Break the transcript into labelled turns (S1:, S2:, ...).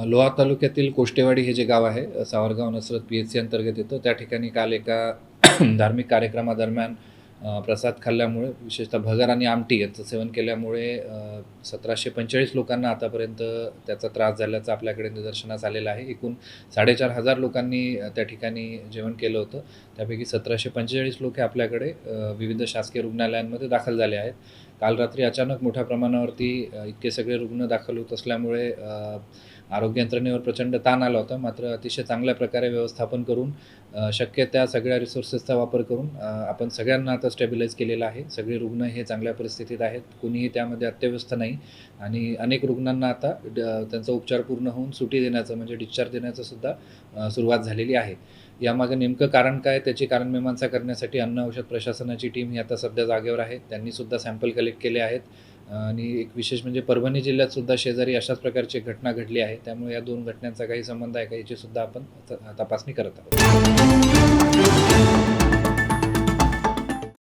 S1: लोहा तालुक्यातील कोष्टेवाडी हे जे गाव आहे सावरगाव नसरत PHC अंतर्गत येतं. त्या ठिकाणी काल एका धार्मिक कार्यक्रमादरम्यान प्रसाद खाल्ल्यामुळे विशेषतः भगर आणि आमटी यांचं सेवन केल्यामुळे 1745 लोकांना आतापर्यंत त्याचा त्रास झाल्याचं आपल्याकडे निदर्शनास आलेलं आहे. एकूण 4,500 लोकांनी त्या ठिकाणी जेवण केलं होतं. त्यापैकी 1745 लोक हे आपल्याकडे विविध शासकीय रुग्णालयांमध्ये दाखल झाले आहेत. काल रात्री अचानक मोठ्या प्रमाणावरती इतके सगळे रुग्ण दाखल होत असल्यामुळे आरोग्य यंत्रणेवर प्रचंड ताण आला होता. मात्र अतिशय चांगल्या प्रकारे व्यवस्थापन करून शक्य त्या सगळ्या रिसोर्सेसचा वापर करून आपण सगळ्यांना आता स्टेबिलाईज केलेलं आहे. सगळे रुग्ण हे चांगल्या परिस्थितीत आहेत. कुणीही त्यामध्ये अत्यवस्थ नाही आणि अनेक रुग्णांना आता त्यांचा उपचार पूर्ण होऊन सुटी देण्याचं म्हणजे डिस्चार्ज देण्याचं सुद्धा सुरुवात झालेली आहे. यामागे नेमकं कारण काय त्याची कारणमीमांसा करण्यासाठी अन्न औषध प्रशासनाची टीम ही आता सध्या जागेवर आहे. त्यांनीसुद्धा सॅम्पल कलेक्ट केले आहेत आणि एक विशेष म्हणजे परभणी जिल्ह्यात सुद्धा शेजारी अशाच प्रकारची घटना घडली आहे. त्यामुळे या दोन घटनांचा काही संबंध आहे का याची सुद्धा आपण तपासणी करत आहोत.